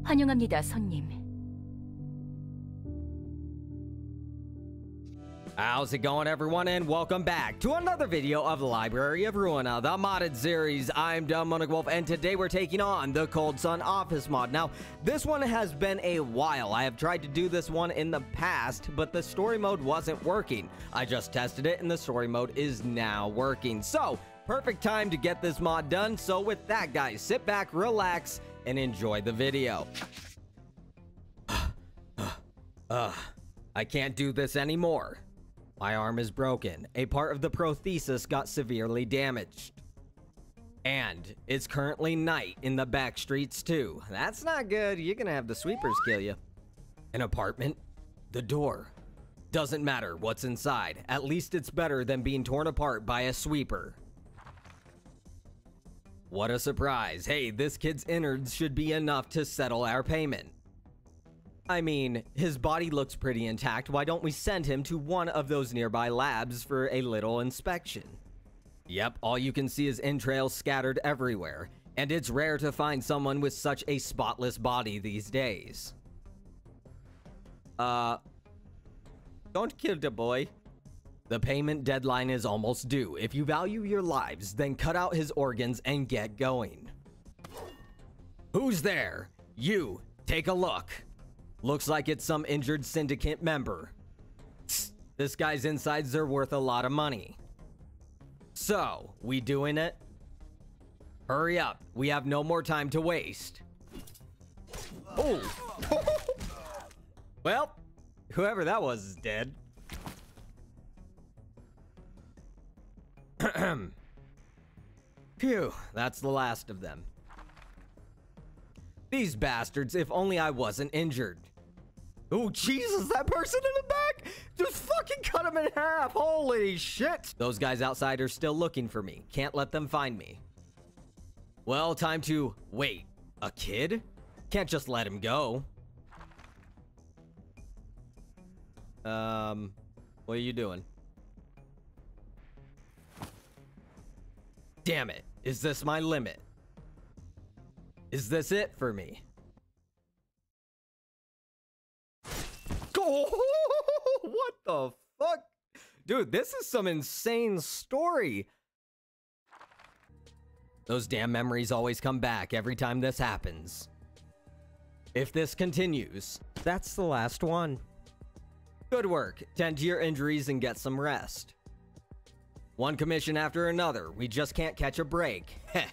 환영합니다, 손님. How's it going, everyone, and welcome back to another video of Library of Ruina, the modded series. I'm DemoonicWolf, and today we're taking on the Cold Sun Office mod. Now, this one has been a while. I have tried to do this one in the past, but the story mode wasn't working. I just tested it, and the story mode is now working. So, perfect time to get this mod done. So with that, guys, sit back, relax, and enjoy the video. I can't do this anymore. My arm is broken. A part of the prosthesis got severely damaged. And it's currently night in the back streets too. That's not good. You're gonna have the sweepers kill you. An apartment? The door. Doesn't matter what's inside. At least it's better than being torn apart by a sweeper. What a surprise. Hey, this kid's innards should be enough to settle our payment. I mean, his body looks pretty intact. Why don't we send him to one of those nearby labs for a little inspection? Yep, all you can see is entrails scattered everywhere, and it's rare to find someone with such a spotless body these days. Don't kill the boy. The payment deadline is almost due. If you value your lives, then cut out his organs and get going. Who's there? You, take a look. Looks like it's some injured syndicate member. This guy's insides are worth a lot of money. So, we doing it? Hurry up, we have no more time to waste. Oh! Well, whoever that was is dead. Phew, that's the last of them. These bastards, if only I wasn't injured. Oh, Jesus, that person in the back! Just fucking cut him in half! Holy shit! Those guys outside are still looking for me. Can't let them find me. Well, time to... Wait, a kid? Can't just let him go. What are you doing? Damn it. Is this my limit? Is this it for me? Oh, what the fuck? Dude, this is some insane story. Those damn memories always come back every time this happens. If this continues, that's the last one. Good work. Tend to your injuries and get some rest. One commission after another. We just can't catch a break. Heh.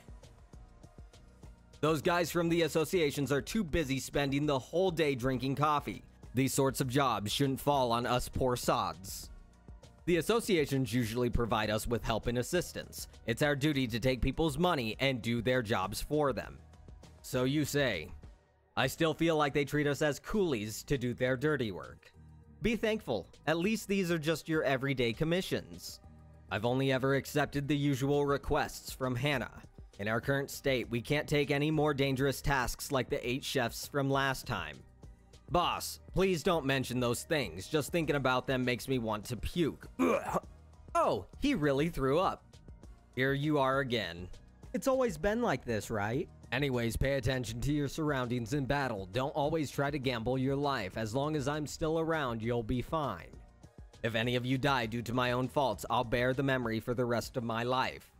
Those guys from the associations are too busy spending the whole day drinking coffee. These sorts of jobs shouldn't fall on us poor sods. The associations usually provide us with help and assistance. It's our duty to take people's money and do their jobs for them. So you say. I still feel like they treat us as coolies to do their dirty work. Be thankful. At least these are just your everyday commissions. I've only ever accepted the usual requests from Hannah. In our current state, we can't take any more dangerous tasks like the 8 chefs from last time. Boss, please don't mention those things. Just thinking about them makes me want to puke. Ugh. Oh, he really threw up. Here you are again. It's always been like this, right? Anyways, pay attention to your surroundings in battle. Don't always try to gamble your life. As long as I'm still around, you'll be fine. If any of you die due to my own faults, I'll bear the memory for the rest of my life.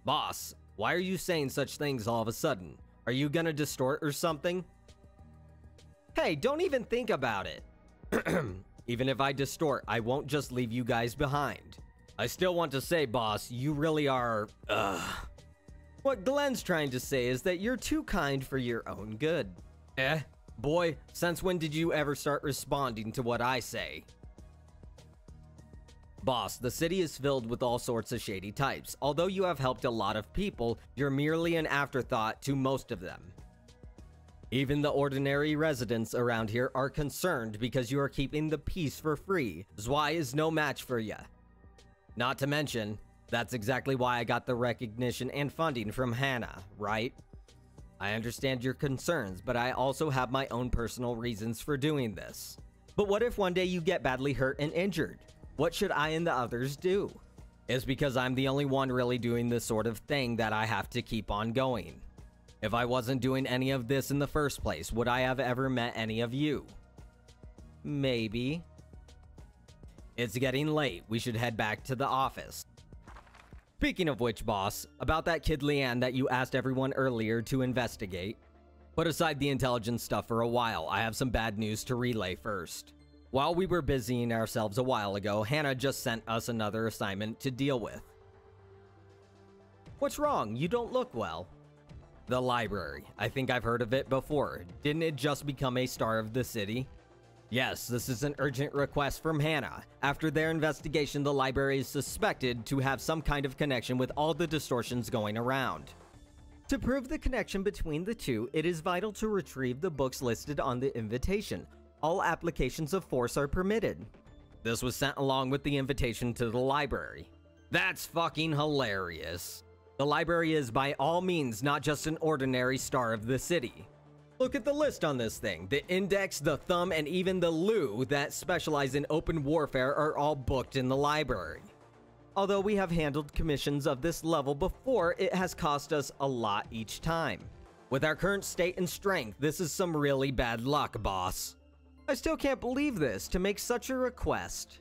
Boss, why are you saying such things all of a sudden? Are you gonna distort or something? Hey, don't even think about it. Even if I distort, I won't just leave you guys behind. I still want to say, boss, you really are, What Glenn's trying to say is that you're too kind for your own good. Boy, since when did you ever start responding to what I say? Boss, the city is filled with all sorts of shady types. Although you have helped a lot of people, you're merely an afterthought to most of them. Even the ordinary residents around here are concerned because you are keeping the peace for free. Zwei is no match for ya. Not to mention, that's exactly why I got the recognition and funding from Hannah, right? I understand your concerns, but I also have my own personal reasons for doing this. But what if one day you get badly hurt and injured? What should I and the others do? It's because I'm the only one really doing this sort of thing that I have to keep on going. If I wasn't doing any of this in the first place, would I have ever met any of you? Maybe. It's getting late. We should head back to the office. Speaking of which, boss, about that kid Leanne that you asked everyone earlier to investigate. Put aside the intelligence stuff for a while. I have some bad news to relay first. While we were busying ourselves a while ago, Hannah just sent us another assignment to deal with. What's wrong? You don't look well. The library. I think I've heard of it before. Didn't it just become a star of the city? Yes, this is an urgent request from Hannah. After their investigation, the library is suspected to have some kind of connection with all the distortions going around. To prove the connection between the two, it is vital to retrieve the books listed on the invitation. All applications of force are permitted. This was sent along with the invitation to the library. That's fucking hilarious. The library is by all means not just an ordinary star of the city. Look at the list on this thing. The Index, the Thumb, and even the Lou that specialize in open warfare are all booked in the library. Although we have handled commissions of this level before, it has cost us a lot each time. With our current state and strength, this is some really bad luck, boss. I still can't believe this, to make such a request.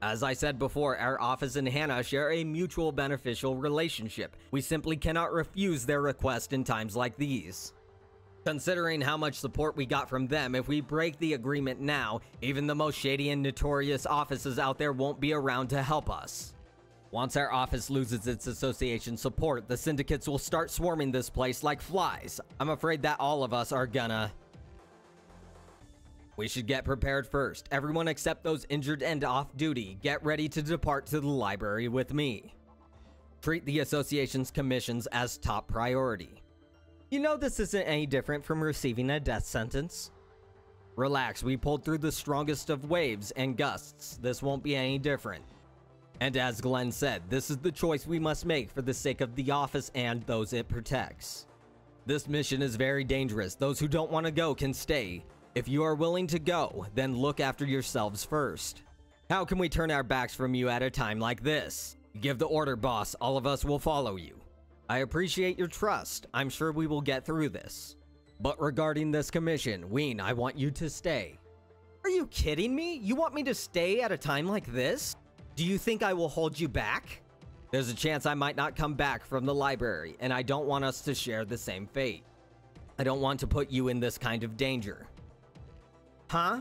As I said before, our office and Hannah share a mutual beneficial relationship. We simply cannot refuse their request in times like these. Considering how much support we got from them, if we break the agreement now, even the most shady and notorious offices out there won't be around to help us. Once our office loses its association support, the syndicates will start swarming this place like flies. I'm afraid that all of us are gonna... We should get prepared first. Everyone except those injured and off duty, get ready to depart to the library with me. Treat the association's commissions as top priority. You know this isn't any different from receiving a death sentence. Relax, we pulled through the strongest of waves and gusts. This won't be any different. And as Glenn said, this is the choice we must make for the sake of the office and those it protects. This mission is very dangerous. Those who don't want to go can stay. If you are willing to go, then look after yourselves first. How can we turn our backs from you at a time like this? Give the order, boss. All of us will follow you. I appreciate your trust. I'm sure we will get through this. But regarding this commission, Ween, I want you to stay. Are you kidding me? You want me to stay at a time like this? Do you think I will hold you back? There's a chance I might not come back from the library, and I don't want us to share the same fate. I don't want to put you in this kind of danger. Huh?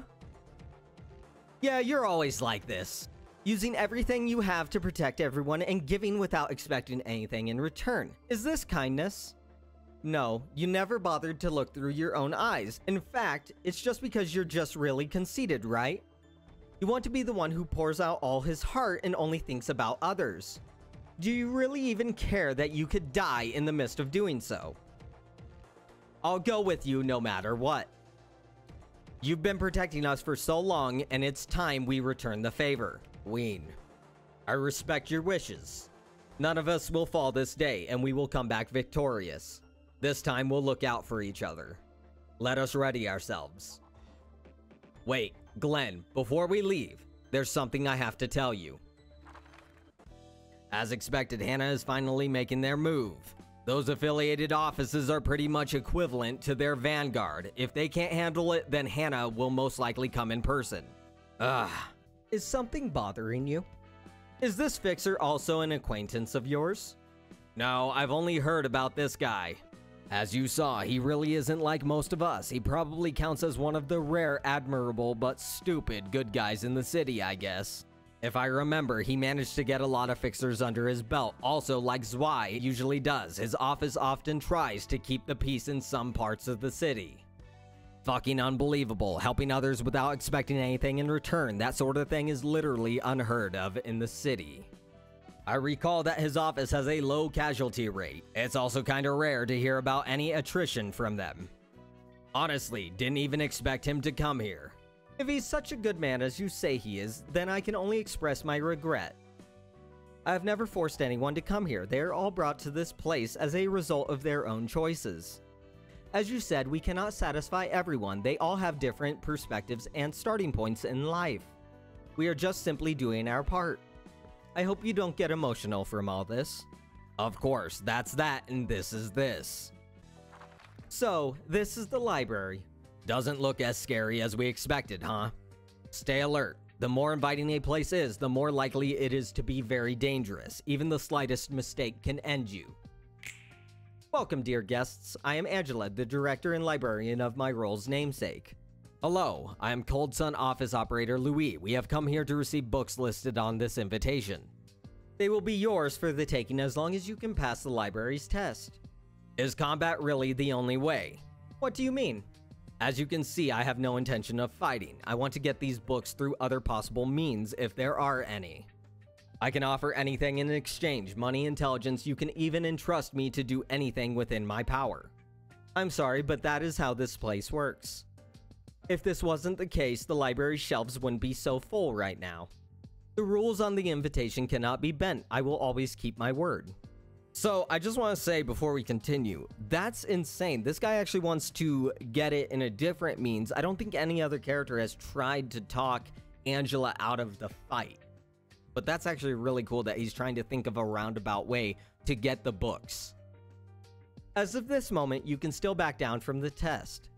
Yeah, you're always like this. Using everything you have to protect everyone and giving without expecting anything in return. Is this kindness? No, you never bothered to look through your own eyes. In fact, it's just because you're just really conceited, right? You want to be the one who pours out all his heart and only thinks about others. Do you really even care that you could die in the midst of doing so? I'll go with you no matter what. You've been protecting us for so long, and it's time we return the favor. Ween, I respect your wishes. None of us will fall this day, and we will come back victorious. This time we'll look out for each other. Let us ready ourselves. Wait, Glenn, before we leave, there's something I have to tell you. As expected, Hannah is finally making their move. Those affiliated offices are pretty much equivalent to their vanguard. If they can't handle it, then Hannah will most likely come in person. Ugh. Is something bothering you? Is this fixer also an acquaintance of yours? No, I've only heard about this guy. As you saw, he really isn't like most of us. He probably counts as one of the rare admirable but stupid good guys in the city, I guess. If I remember, he managed to get a lot of fixers under his belt. Also, like Zwei usually does, his office often tries to keep the peace in some parts of the city. Fucking unbelievable. Helping others without expecting anything in return. That sort of thing is literally unheard of in the city. I recall that his office has a low casualty rate. It's also kinda rare to hear about any attrition from them. Honestly, didn't even expect him to come here. If he's such a good man as you say he is, then I can only express my regret. I have never forced anyone to come here. They are all brought to this place as a result of their own choices. As you said, we cannot satisfy everyone. They all have different perspectives and starting points in life. We are just simply doing our part. I hope you don't get emotional from all this. Of course, that's that and this is this. So, this is the library. Doesn't look as scary as we expected, huh? Stay alert. The more inviting a place is, the more likely it is to be very dangerous. Even the slightest mistake can end you. Welcome, dear guests. I am Angela, the director and librarian of my role's namesake. Hello, I am Cold Sun Office Operator Louis. We have come here to receive books listed on this invitation. They will be yours for the taking as long as you can pass the library's test. Is combat really the only way? What do you mean? As you can see, I have no intention of fighting. I want to get these books through other possible means, if there are any. I can offer anything in exchange, money, intelligence. You can even entrust me to do anything within my power. I'm sorry, but that is how this place works. If this wasn't the case, the library shelves wouldn't be so full right now. The rules on the invitation cannot be bent. I will always keep my word. So, I just want to say before we continue, that's insane. This guy actually wants to get it in a different means. I don't think any other character has tried to talk Angela out of the fight. But that's actually really cool that he's trying to think of a roundabout way to get the books. As of this moment, you can still back down from the test.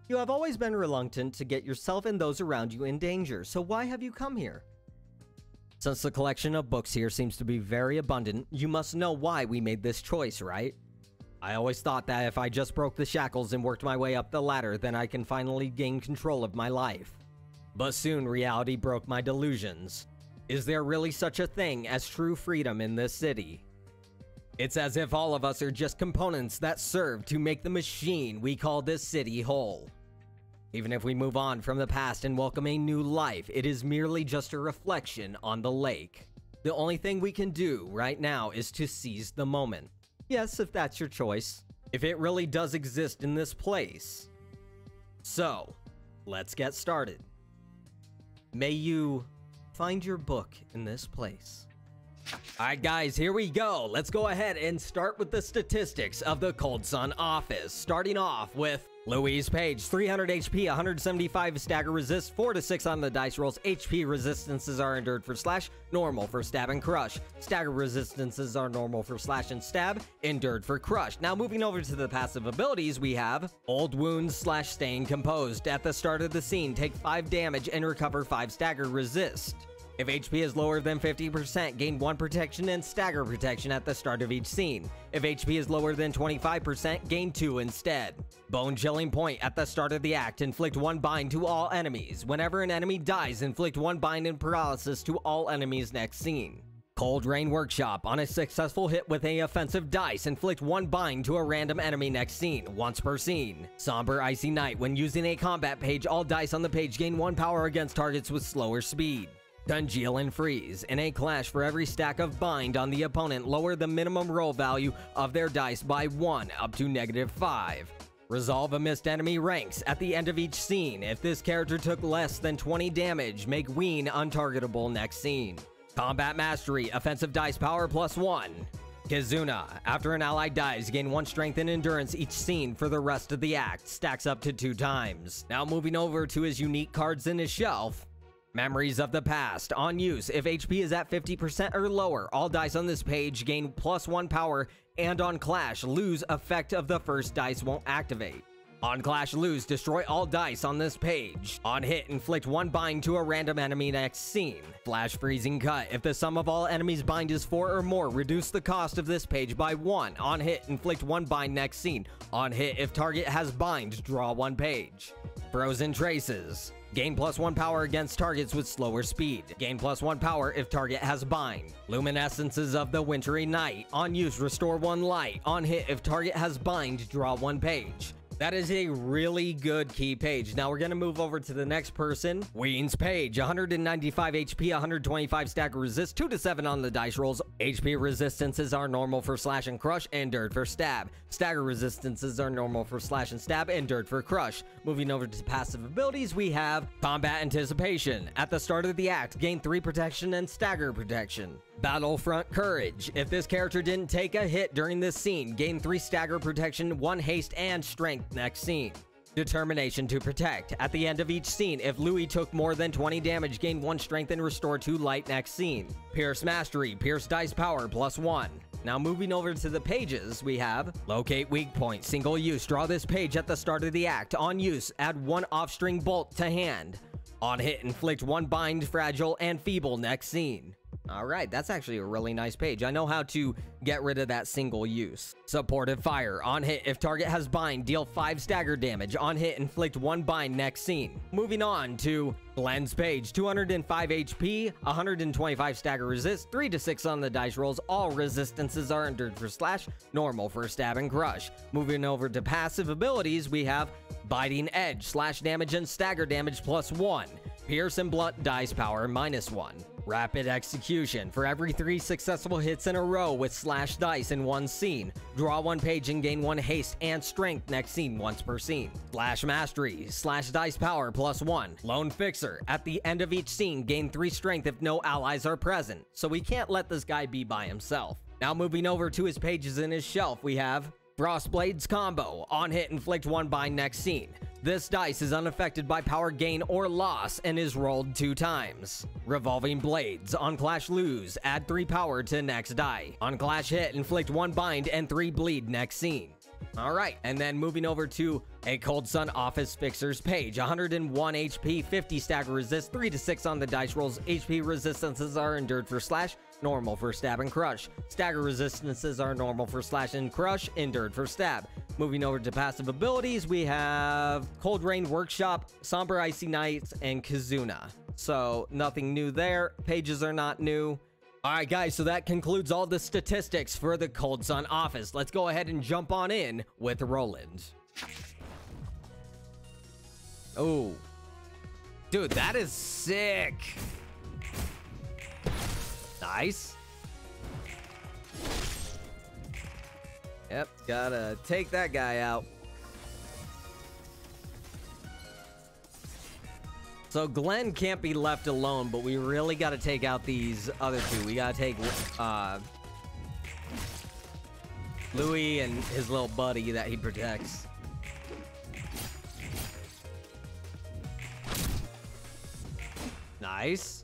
You have always been reluctant to get yourself and those around you in danger, so why have you come here? Since the collection of books here seems to be very abundant, you must know why we made this choice, right? I always thought that if I just broke the shackles and worked my way up the ladder, then I can finally gain control of my life. But soon reality broke my delusions. Is there really such a thing as true freedom in this city? It's as if all of us are just components that serve to make the machine we call this city whole. Even if we move on from the past and welcome a new life, it is merely just a reflection on the lake. The only thing we can do right now is to seize the moment. Yes, if that's your choice. If it really does exist in this place. So, let's get started. May you find your book in this place. Alright guys, here we go. Let's go ahead and start with the statistics of the Cold Sun office. Starting off with Louise Page, 300 HP, 175 stagger resist, 4 to 6 on the dice rolls. HP resistances are endured for slash, normal for stab and crush. Stagger resistances are normal for slash and stab, endured for crush. Now moving over to the passive abilities, we have Old Wounds / Staying Composed. At the start of the scene, take 5 damage and recover 5 stagger resist. If HP is lower than 50%, gain 1 protection and stagger protection at the start of each scene. If HP is lower than 25%, gain 2 instead. Bone Chilling Point. At the start of the act, inflict 1 bind to all enemies. Whenever an enemy dies, inflict 1 bind and paralysis to all enemies next scene. Cold Rain Workshop. On a successful hit with a offensive dice, inflict 1 bind to a random enemy next scene, once per scene. Somber Icy Night. When using a combat page, all dice on the page gain 1 power against targets with slower speed. Congeal and Freeze. In a clash, for every stack of bind on the opponent, lower the minimum roll value of their dice by 1 up to -5. Resolve a missed enemy ranks. At the end of each scene, if this character took less than 20 damage, make Ween untargetable next scene. Combat Mastery. Offensive dice power +1. Kizuna. After an ally dies, gain 1 strength and endurance each scene for the rest of the act. Stacks up to 2 times. Now moving over to his unique cards in his shelf. Memories of the Past. On use, if HP is at 50% or lower, all dice on this page gain +1 power, and on Clash, lose effect of the first dice won't activate. On Clash, lose, destroy all dice on this page. On hit, inflict 1 bind to a random enemy next scene. Flash Freezing Cut. If the sum of all enemies bind is 4 or more, reduce the cost of this page by 1. On hit, inflict 1 bind next scene. On hit, if target has bind, draw 1 page. Frozen Traces. Gain +1 power against targets with slower speed. Gain +1 power if target has bind. Luminescences of the Wintry Night. On use, restore 1 light. On hit, if target has bind, draw 1 page. That is a really good key page. Now we're going to move over to the next person. Ween's Page. 195 HP, 125 stagger resist, 2 to 7 on the dice rolls. HP resistances are normal for slash and crush, endured for stab. Stagger resistances are normal for slash and stab, endured for crush. Moving over to passive abilities, we have Combat Anticipation. At the start of the act, gain 3 protection and stagger protection. Battlefront Courage. If this character didn't take a hit during this scene, gain 3 stagger protection, 1 haste, and strength next scene. Determination to Protect. At the end of each scene, if Louis took more than 20 damage, gain 1 strength and restore 2 light next scene. Pierce Mastery. Pierce dice power +1. Now moving over to the pages, we have locate weak point, single use. Draw this page at the start of the act. On use, add 1 off-string bolt to hand. On hit, inflict 1 bind, fragile, and feeble next scene. All right, that's actually a really nice page. I know how to get rid of that single use. Supportive fire. On hit, if target has bind, deal 5 stagger damage. On hit, inflict 1 bind next scene. Moving on to Glenn's page. 205 HP, 125 stagger resist, 3 to 6 on the dice rolls. All resistances are endured for slash, normal for stab and crush. Moving over to passive abilities, we have Biting Edge, slash damage and stagger damage +1. Pierce and blunt dice power -1. Rapid execution. For every 3 successful hits in a row with slash dice in one scene, draw 1 page and gain 1 haste and strength next scene once per scene. Slash mastery. Slash dice power +1. Lone fixer. At the end of each scene, gain 3 strength if no allies are present. So we can't let this guy be by himself. Now moving over to his pages in his shelf, we have Frostblades combo. On hit, inflict 1 bind next scene. This dice is unaffected by power gain or loss and is rolled 2 times. Revolving Blades. On clash lose, add 3 power to next die. On clash hit, inflict 1 bind and 3 bleed next scene. Alright, and then moving over to a Cold Sun Office Fixer's page. 101 HP, 50 stagger resist, 3 to 6 on the dice rolls. HP resistances are endured for slash, normal for stab and crush. Stagger resistances are normal for slash and crush, endured for stab. Moving over to passive abilities, we have Cold Rain Workshop, Somber Icy Nights, and Kizuna. So nothing new there. Pages are not new. All right, guys, so that concludes all the statistics for the Cold Sun Office. Let's go ahead and jump on in with Roland. Oh, dude, that is sick. Nice. Yep, gotta take that guy out. So Glenn can't be left alone, but we really got to take out these other 2. We got to take Louis and his little buddy that he protects. Nice.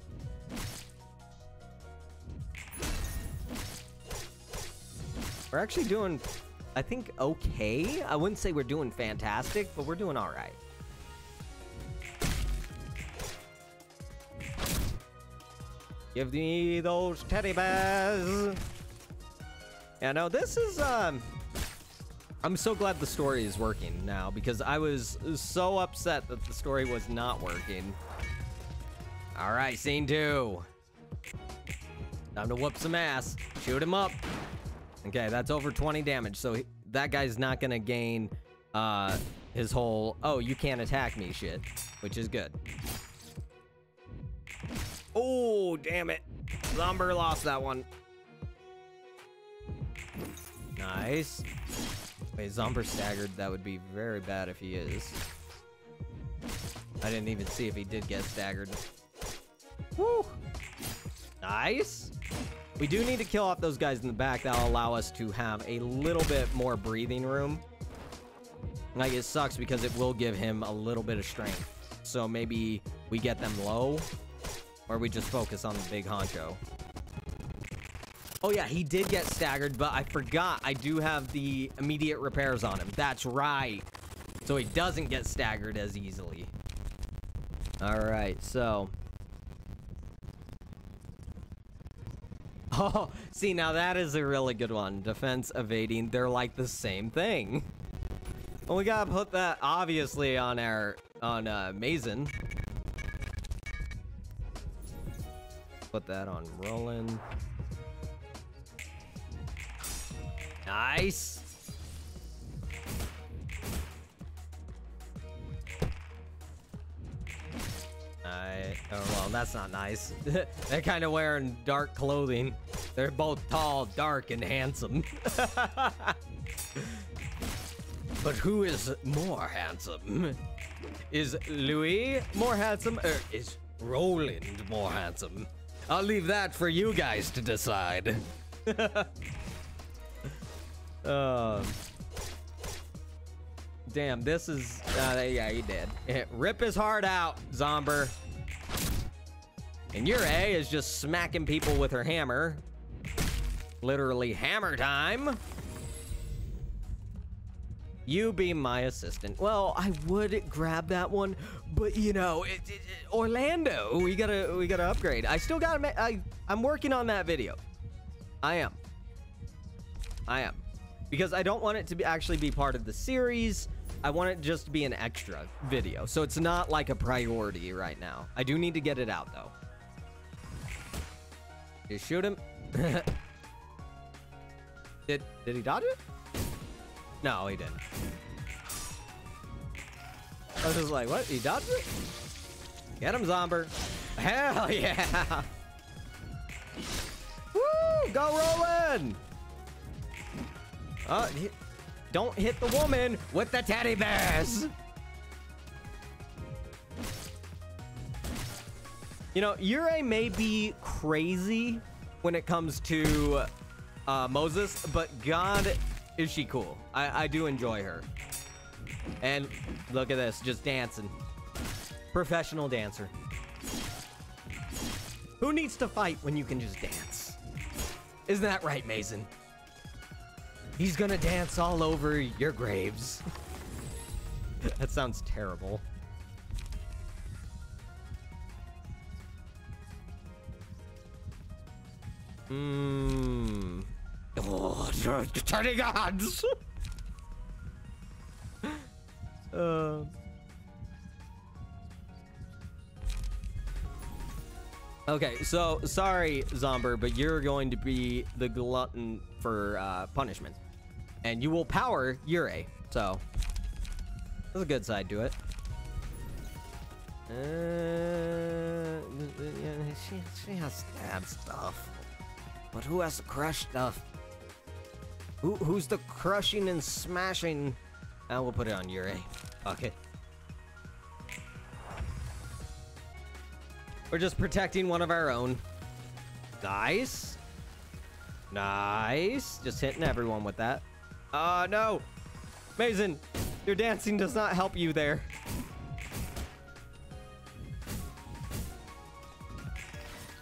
We're actually doing, I think, okay. I wouldn't say we're doing fantastic, but we're doing all right. Give me those teddy bears. Yeah, no, this is, I'm so glad the story is working now, because I was so upset that the story was not working. All right, scene 2. Time to whoop some ass. Shoot him up. Okay, that's over 20 damage, so that guy's not gonna gain, his whole, oh, you can't attack me shit, which is good. Oh, damn it. Zomber lost that one. Nice. Wait, Zomber staggered. That would be very bad if he is. I didn't even see if he did get staggered. Woo! Nice. We do need to kill off those guys in the back. That'll allow us to have a little bit more breathing room. Like, it sucks because it will give him a little bit of strength. So maybe we get them low. Or we just focus on the big honcho. Oh yeah, he did get staggered, but I forgot I do have the immediate repairs on him. That's right. So he doesn't get staggered as easily. Alright, so. Oh, see, now that is a really good one. Defense, evading, they're like the same thing. Well, we gotta put that, obviously, on our, Mason. Put that on Roland. Nice. Oh, well, that's not nice. They're kind of wearing dark clothing. They're both tall, dark, and handsome. But who is more handsome? Is Louis more handsome, or is Roland more handsome? I'll leave that for you guys to decide. Damn, this is... yeah, he did. Rip his heart out, Zomber. And your A is just smacking people with her hammer. Literally hammer time. You be my assistant. Well, I would grab that one, but you know, Orlando, we gotta upgrade. I still gotta I'm working on that video. I am. Because I don't want it to actually be part of the series. I want it just to be an extra video. So it's not like a priority right now. I do need to get it out though. You shoot him. Did he dodge it? No, he didn't. I was just like, what? He dodged it? Get him, Zomber. Hell yeah! Woo! Go Roland! Don't hit the woman with the teddy bears! You know, Yurei may be crazy when it comes to Moses, but God, is she cool. I do enjoy her. And look at this, just dancing. Professional dancer. Who needs to fight when you can just dance? Isn't that right, Mason? He's gonna dance all over your graves. That sounds terrible. Oh, turning gods. Okay, so sorry, Zomber, but you're going to be the glutton for punishment, and you will power Yurei. So there's a good side to it. She has stab stuff, but who has the crush stuff? Who's the crushing and smashing? We'll put it on Yurei. Okay. We're just protecting one of our own. Nice. Nice. Just hitting everyone with that. No. Mason, your dancing does not help you there.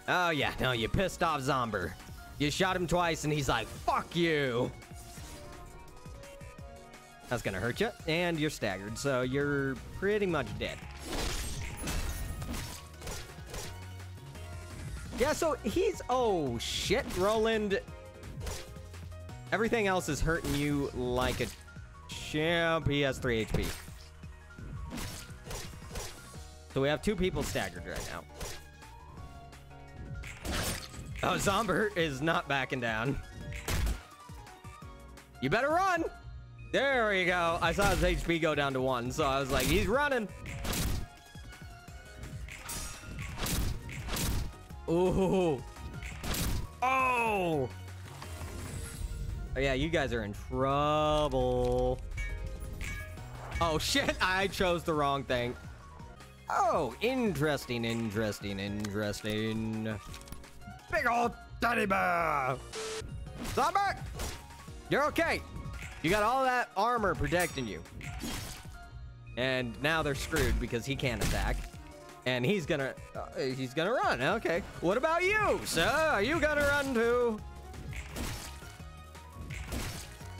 Oh, yeah. No, you pissed off Zomber. You shot him twice, and he's like, fuck you. That's gonna hurt you, and you're staggered, so you're pretty much dead. Yeah, so he's... Oh, shit, Roland. Everything else is hurting you like a champ. He has 3 HP. So we have 2 people staggered right now. Oh, Zomber is not backing down. You better run! There we go. I saw his HP go down to 1, so I was like, he's running. Ooh. Oh! Oh, yeah, you guys are in trouble. Oh, shit. I chose the wrong thing. Oh, interesting. Big old teddy bear. Zomber! You're okay. You got all that armor protecting you. And now they're screwed because he can't attack. And he's gonna run. Okay. What about you, sir? Are you gonna run too?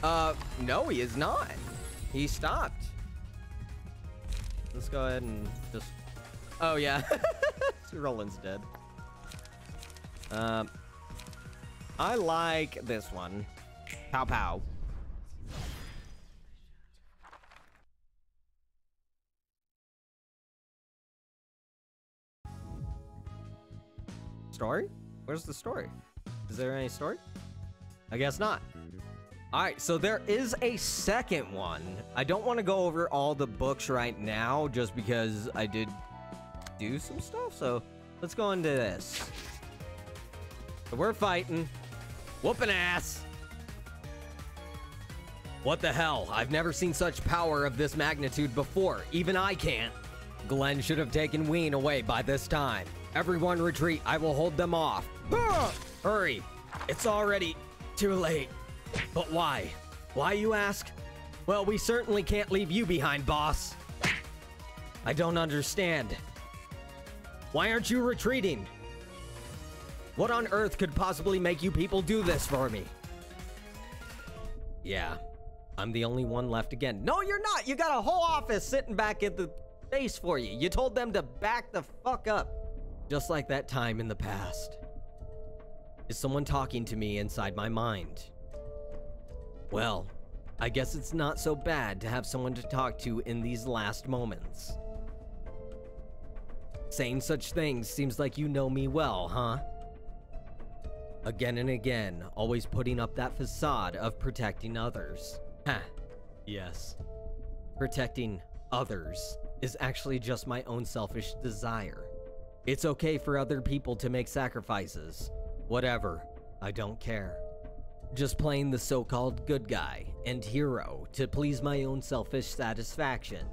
No, he is not. He stopped. Let's go ahead and just... Oh, yeah. Roland's dead. I like this one. Pow pow. Story? Where's the story? Is there any story? I guess not. All right, so there is a second one. I don't want to go over all the books right now just because I did do some stuff. So let's go into this. So we're fighting, whooping ass. What the hell? I've never seen such power of this magnitude before. Even I can't. Glenn should have taken Ween away by this time. Everyone retreat. I will hold them off. Hurry. It's already too late. But why? Why, you ask? Well, we certainly can't leave you behind, boss. I don't understand. Why aren't you retreating? What on earth could possibly make you people do this for me? Yeah, I'm the only one left again. No, you're not! You got a whole office sitting back at the base for you. You told them to back the fuck up. Just like that time in the past. Is someone talking to me inside my mind? Well, I guess it's not so bad to have someone to talk to in these last moments. Saying such things seems like you know me well, huh? Again and again, always putting up that facade of protecting others. Ha, yes. Protecting others is actually just my own selfish desire. It's okay for other people to make sacrifices. Whatever, I don't care. Just playing the so-called good guy and hero to please my own selfish satisfaction.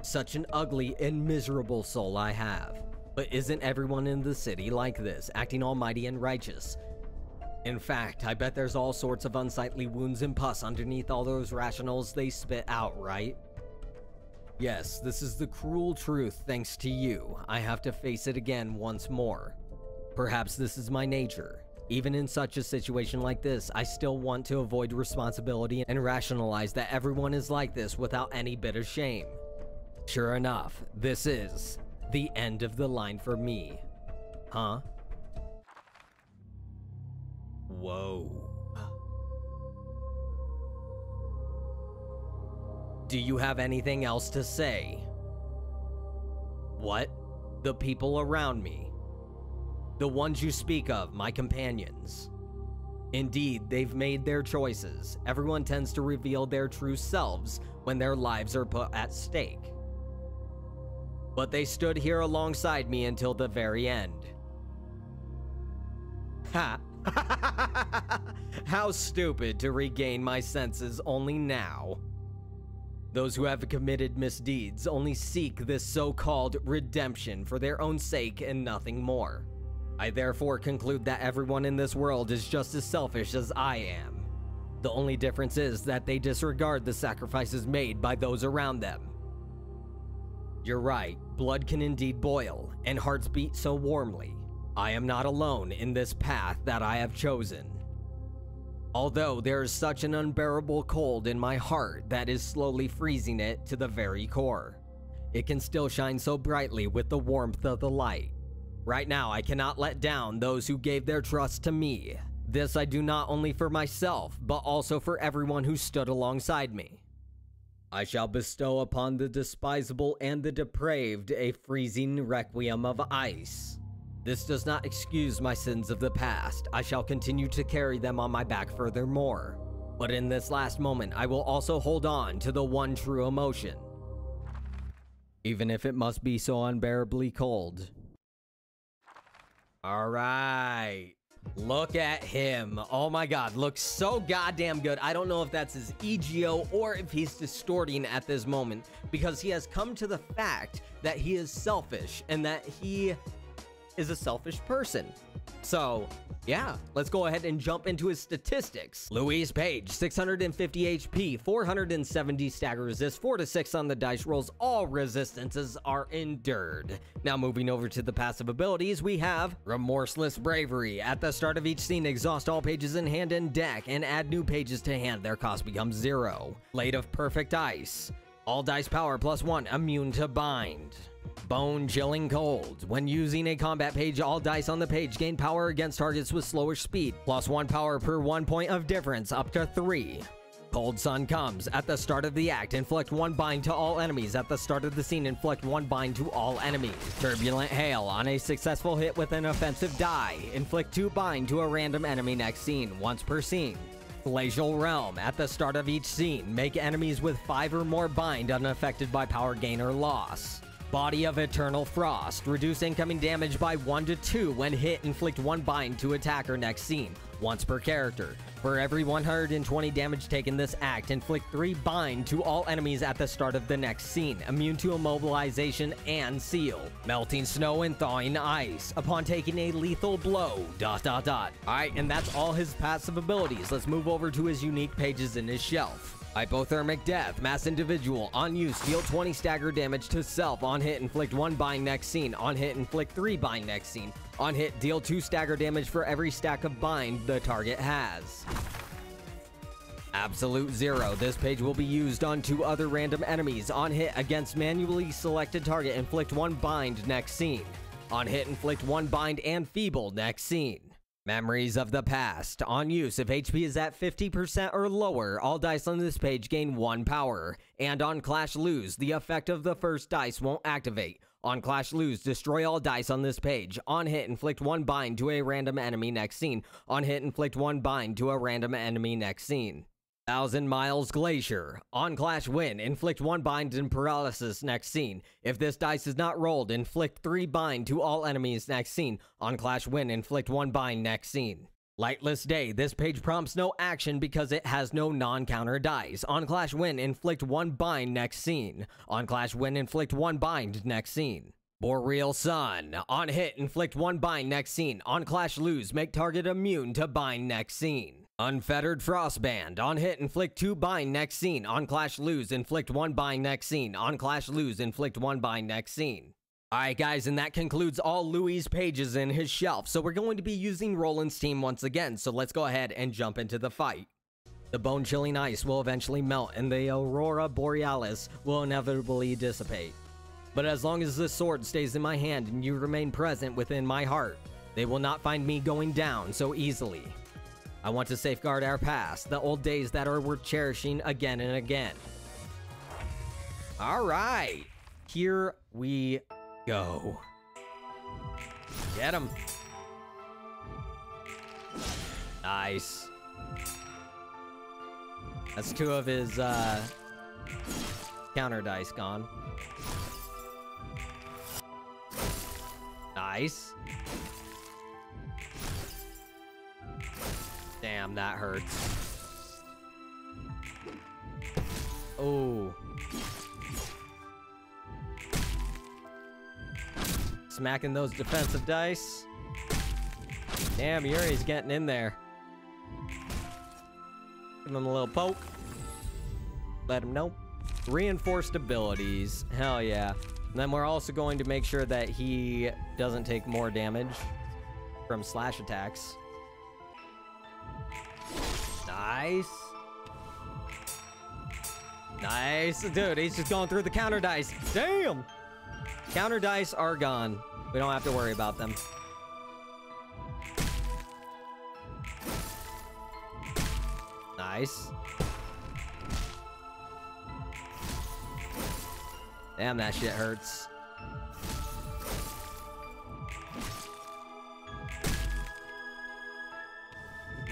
Such an ugly and miserable soul I have. But isn't everyone in the city like this, acting almighty and righteous? In fact, I bet there's all sorts of unsightly wounds and pus underneath all those rationals they spit out, right? Yes, this is the cruel truth thanks to you. I have to face it again once more. Perhaps this is my nature. Even in such a situation like this, I still want to avoid responsibility and rationalize that everyone is like this without any bit of shame. Sure enough, this is the end of the line for me. Huh? Whoa. Do you have anything else to say? What? The people around me. The ones you speak of, my companions. Indeed, they've made their choices. Everyone tends to reveal their true selves when their lives are put at stake. But they stood here alongside me until the very end. Ha! How stupid to regain my senses only now. Those who have committed misdeeds only seek this so-called redemption for their own sake and nothing more. I therefore conclude that everyone in this world is just as selfish as I am. The only difference is that they disregard the sacrifices made by those around them. You're right, blood can indeed boil, and hearts beat so warmly. I am not alone in this path that I have chosen. Although there is such an unbearable cold in my heart that is slowly freezing it to the very core, it can still shine so brightly with the warmth of the light. Right now, I cannot let down those who gave their trust to me. This I do not only for myself, but also for everyone who stood alongside me. I shall bestow upon the despisable and the depraved a freezing requiem of ice. This does not excuse my sins of the past. I shall continue to carry them on my back furthermore. But in this last moment, I will also hold on to the one true emotion. Even if it must be so unbearably cold. Alright. Look at him. Oh my god, looks so goddamn good. I don't know if that's his EGO or if he's distorting at this moment, because he has come to the fact that he is selfish and that he is a selfish person. So, yeah, let's go ahead and jump into his statistics. Louise Page, 650 HP, 470 stagger resist, 4 to 6 on the dice rolls. All resistances are endured. Now moving over to the passive abilities, we have Remorseless Bravery. At the start of each scene, exhaust all pages in hand and deck and add new pages to hand. Their cost becomes 0. Blade of Perfect Ice. All dice power +1, immune to bind. Bone Chilling Cold. When using a combat page, all dice on the page gain power against targets with slower speed. +1 power per 1 point of difference, up to 3. Cold Sun Comes. At the start of the act, inflict 1 bind to all enemies. At the start of the scene, inflict 1 bind to all enemies. Turbulent Hail. On a successful hit with an offensive die, inflict 2 bind to a random enemy next scene, once per scene. Glacial Realm. At the start of each scene, make enemies with 5 or more bind unaffected by power gain or loss. Body of Eternal Frost. Reduce incoming damage by 1 to 2 when hit. Inflict 1 bind to attacker next scene, once per character. For every 120 damage taken this act, inflict 3 bind to all enemies at the start of the next scene. Immune to immobilization and seal. Melting Snow and Thawing Ice. Upon taking a lethal blow, ... Alright, and that's all his passive abilities. Let's move over to his unique pages in his shelf. Hypothermic Death, Mass Individual, on use, deal 20 stagger damage to self, on hit, inflict 1 bind next scene, on hit, inflict 3 bind next scene, on hit, deal 2 stagger damage for every stack of bind the target has. Absolute Zero, this page will be used on 2 other random enemies, on hit, against manually selected target, inflict 1 bind next scene, on hit, inflict 1 bind and feeble next scene. Memories of the Past. On use, if HP is at 50% or lower, all dice on this page gain 1 power. And on Clash Lose, the effect of the first dice won't activate. On Clash Lose, destroy all dice on this page. On hit, inflict 1 bind to a random enemy next scene. On hit, inflict 1 bind to a random enemy next scene. 1,000 Miles Glacier. On Clash Win, inflict 1 bind and paralysis next scene. If this dice is not rolled, inflict 3 bind to all enemies next scene. On Clash Win, inflict 1 bind next scene. Lightless Day. This page prompts no action because it has no non-counter dice. On Clash Win, inflict 1 bind next scene. On Clash Win, inflict 1 bind next scene. Boreal Sun. On hit, inflict 1 bind next scene. On Clash Lose, make target immune to bind next scene. Unfettered Frostband. On hit, inflict 2 bind next scene. On Clash Lose, inflict 1 bind next scene. On Clash Lose, inflict 1 bind next scene. Alright guys, and that concludes all Louis' pages in his shelf. So we're going to be using Roland's team once again. So let's go ahead and jump into the fight. The bone-chilling ice will eventually melt and the Aurora Borealis will inevitably dissipate. But as long as this sword stays in my hand and you remain present within my heart, they will not find me going down so easily. I want to safeguard our past, the old days that are worth cherishing again and again. All right, here we go. Get him. Nice. That's 2 of his counter dice gone. Nice. Damn, that hurts. Oh. Smacking those defensive dice. Damn, Yuri's getting in there. Give him a little poke. Let him know. Reinforced abilities. Hell yeah. And then we're also going to make sure that he doesn't take more damage from slash attacks. Nice. Nice. Dude, he's just going through the counter dice. Damn. Counter dice are gone. We don't have to worry about them. Nice. Damn, that shit hurts.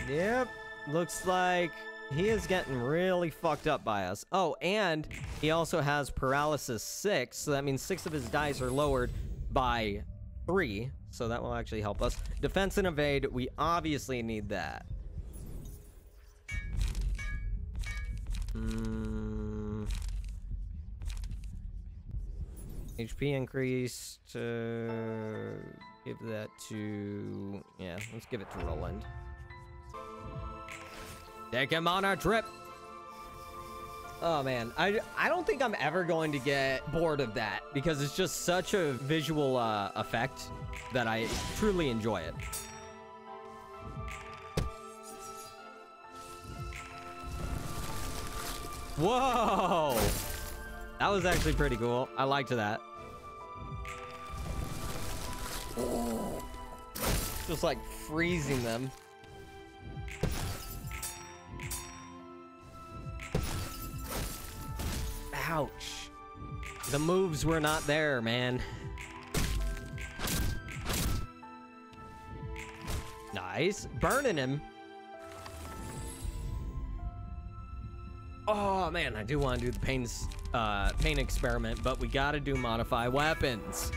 Yep. Looks like he is getting really fucked up by us. Oh, and he also has paralysis 6, so that means 6 of his dice are lowered by 3, so that will actually help us. Defense and evade, we obviously need that. HP increase to give that to, yeah, let's give it to Roland. Take him on our trip. Oh man, I don't think I'm ever going to get bored of that because it's just such a visual effect that I truly enjoy it. Whoa! That was actually pretty cool. I liked that. Just like freezing them. Ouch. The moves were not there, man. Nice. Burning him. Oh, man, I do want to do the pain experiment, but we got to do modify weapons.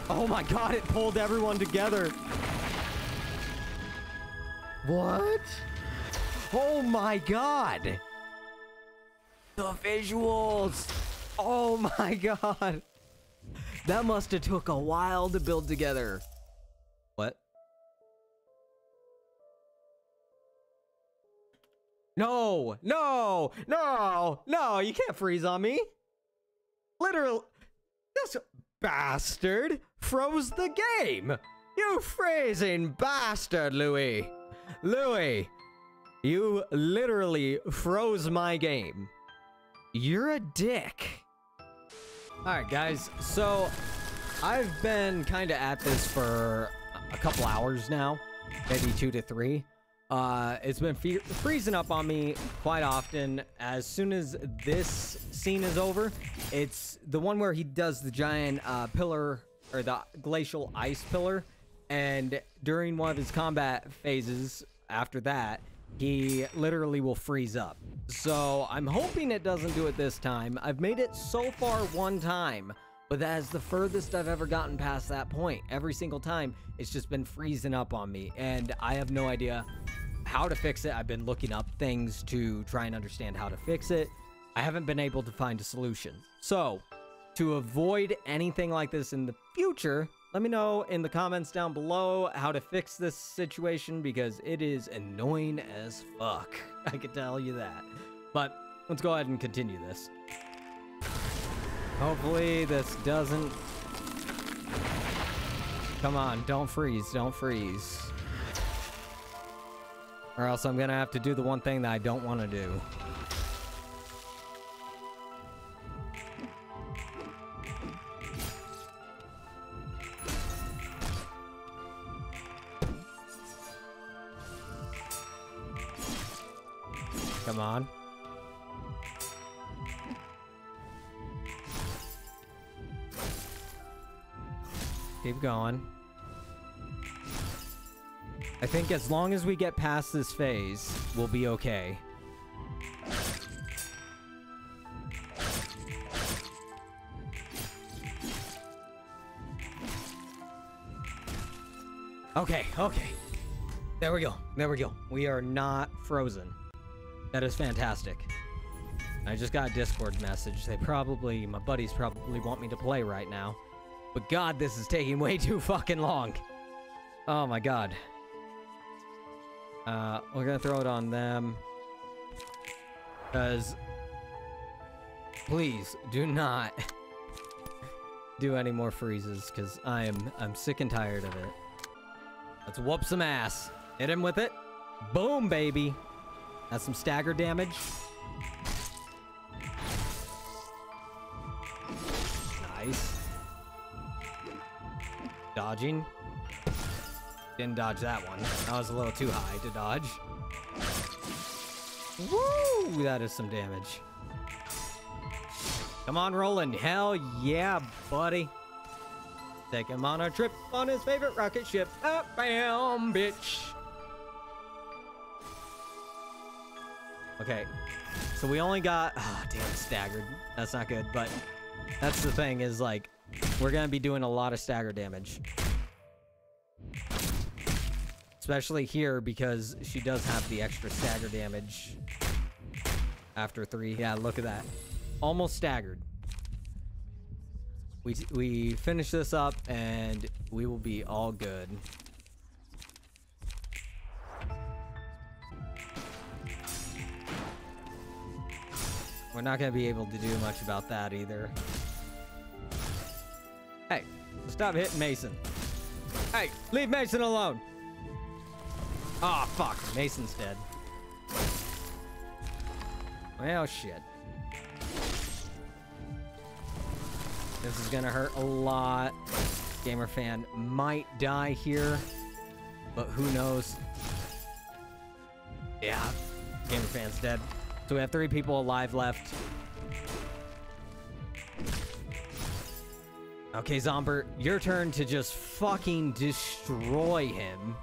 Oh my god, it pulled everyone together. What? Oh my god. The visuals. Oh my god. That must have took a while to build together. What? No, no, no, no, you can't freeze on me. Literally, this bastard froze the game. You freezing bastard, Louis. Louis, you literally froze my game. You're a dick. All right, guys, so I've been kind of at this for a couple hours now, maybe 2 to 3. It's been freezing up on me quite often. As soon as this scene is over, it's the one where he does the giant pillar, or the glacial ice pillar, and during one of his combat phases after that, he literally will freeze up. So I'm hoping it doesn't do it this time. I've made it so far one time, but that is the furthest I've ever gotten past that point. Every single time, it's just been freezing up on me, and I have no idea how to fix it. I've been looking up things to try and understand how to fix it. I haven't been able to find a solution. So, to avoid anything like this in the future, let me know in the comments down below how to fix this situation, because it is annoying as fuck. I can tell you that. But let's go ahead and continue this. Hopefully this doesn't... Come on, don't freeze, don't freeze. Or else I'm gonna have to do the one thing that I don't want to do. Come on. Keep going. I think as long as we get past this phase, we'll be okay. Okay, okay. There we go. There we go. We are not frozen. That is fantastic. I just got a Discord message. My buddies probably want me to play right now. But God, this is taking way too fucking long. Oh my God. We're gonna throw it on them. Because please do not do any more freezes, because I'm sick and tired of it. Let's whoop some ass. Hit him with it. Boom, baby. That's some stagger damage. Nice. Dodging. Didn't dodge that one. That was a little too high to dodge. Woo! That is some damage. Come on, Roland. Hell yeah, buddy. Take him on a trip on his favorite rocket ship. Bam, bitch. Okay. So we only got... Oh, damn, staggered. That's not good, but that's the thing is, like, we're going to be doing a lot of stagger damage. Especially here, because she does have the extra stagger damage after 3. Yeah, look at that. Almost staggered. We finish this up, and we will be all good. We're not going to be able to do much about that either. Hey, stop hitting Mason. Hey, leave Mason alone. Oh, fuck. Mason's dead. Well, shit. This is gonna hurt a lot. Gamer fan might die here, but who knows? Yeah, Gamer fan's dead. So we have 3 people alive left. Okay, Zomber, your turn to just fucking destroy him.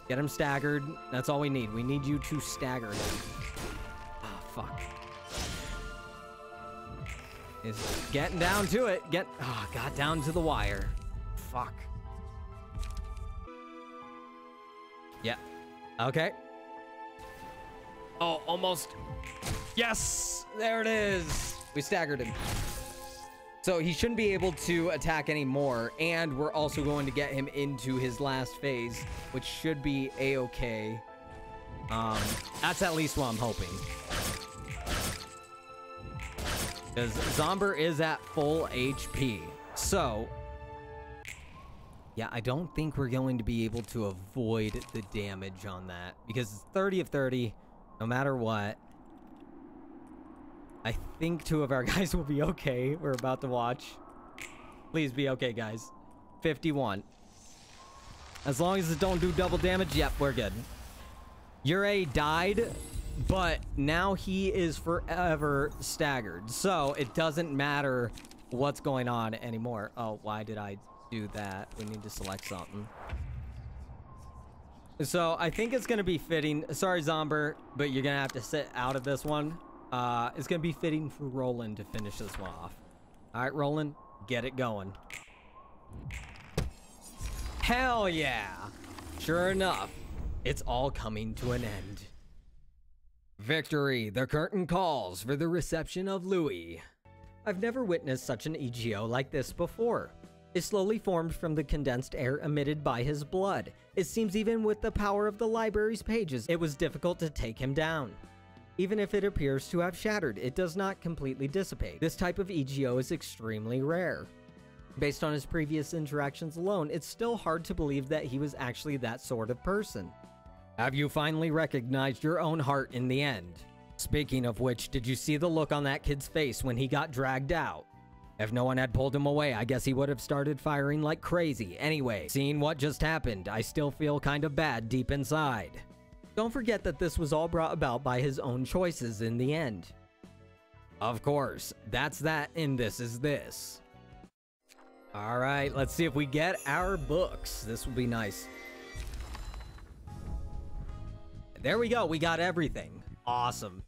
Get him staggered. That's all we need. We need you to stagger him. Oh, fuck. Is getting down to it. Got down to the wire. Fuck. Yeah. Okay. Oh, almost. Yes! There it is. We staggered him. So he shouldn't be able to attack anymore, and we're also going to get him into his last phase, which should be a-okay. That's at least what I'm hoping. Because Zomber is at full HP. So, yeah, I don't think we're going to be able to avoid the damage on that. Because it's 30 of 30, no matter what. I think 2 of our guys will be okay. We're about to watch. Please be okay, guys. 51. As long as it don't do double damage, yep, we're good. Ure died, but now he is forever staggered. So it doesn't matter what's going on anymore. Oh, why did I do that? We need to select something. So I think it's going to be fitting. Sorry, Zomber, but you're going to have to sit out of this one. It's going to be fitting for Roland to finish this one off. All right, Roland, get it going. Hell yeah. Sure enough, it's all coming to an end. Victory, the curtain calls for the reception of Louis. I've never witnessed such an EGO like this before. It slowly formed from the condensed air emitted by his blood. It seems even with the power of the library's pages, it was difficult to take him down. Even if it appears to have shattered, it does not completely dissipate. This type of EGO is extremely rare. Based on his previous interactions alone, it's still hard to believe that he was actually that sort of person. Have you finally recognized your own heart in the end? Speaking of which, did you see the look on that kid's face when he got dragged out? If no one had pulled him away, I guess he would have started firing like crazy. Anyway, seeing what just happened, I still feel kind of bad deep inside. Don't forget that this was all brought about by his own choices in the end. Of course, that's that and this is this. All right, let's see if we get our books. This will be nice. There we go. We got everything. Awesome.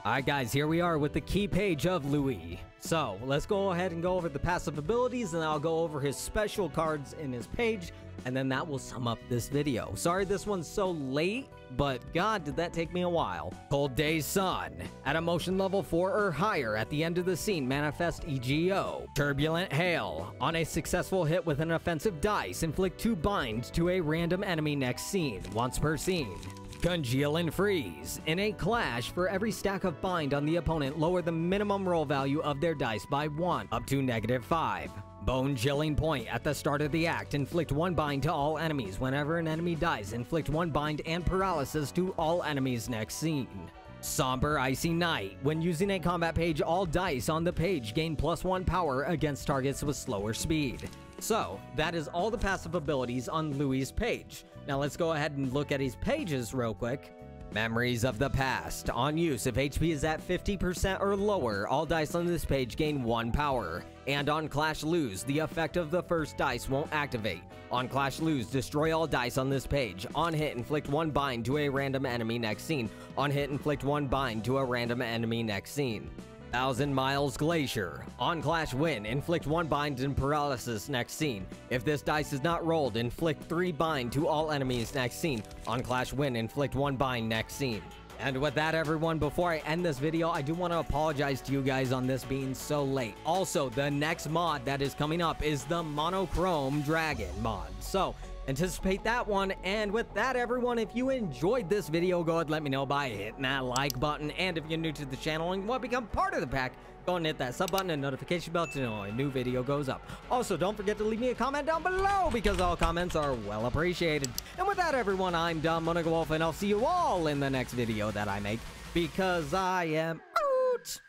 All right, guys, here we are with the key page of Louis. So let's go ahead and go over the passive abilities, and I'll go over his special cards in his page, and then that will sum up this video. Sorry this one's so late, but god, did that take me a while. Cold Day's Sun. At emotion level 4 or higher, at the end of the scene, manifest EGO. Turbulent Hail. On a successful hit with an offensive dice, inflict 2 binds to a random enemy next scene, once per scene. Congeal and Freeze. In a clash, for every stack of bind on the opponent, lower the minimum roll value of their dice by 1, up to -5. Bone Chilling Point. At the start of the act, inflict 1 bind to all enemies. Whenever an enemy dies, inflict 1 bind and paralysis to all enemies next scene. Somber Icy Night. When using a combat page, all dice on the page gain +1 power against targets with slower speed. So, that is all the passive abilities on Louis' page. Now let's go ahead and look at his pages real quick. Memories of the Past. On use, if HP is at 50% or lower, all dice on this page gain 1 power. And on Clash Lose, the effect of the first dice won't activate. On Clash Lose, destroy all dice on this page. On hit, inflict 1 bind to a random enemy next scene. On hit, inflict 1 bind to a random enemy next scene. 1,000 Miles Glacier. On Clash Win, inflict 1 bind and paralysis next scene. If this dice is not rolled, inflict 3 bind to all enemies next scene. On Clash Win, inflict 1 bind next scene. And with that, everyone, before I end this video, I do want to apologize to you guys on this being so late. Also, the next mod that is coming up is the Monochrome Dragon mod. So, anticipate that one. And with that, everyone, if you enjoyed this video, go ahead and let me know by hitting that like button. And if you're new to the channel and want to become part of the pack, go and hit that sub button and notification bell to know when a new video goes up. Also, don't forget to leave me a comment down below because all comments are well appreciated. And with that, everyone, I'm DemoonicWolf, and I'll see you all in the next video that I make because I am out.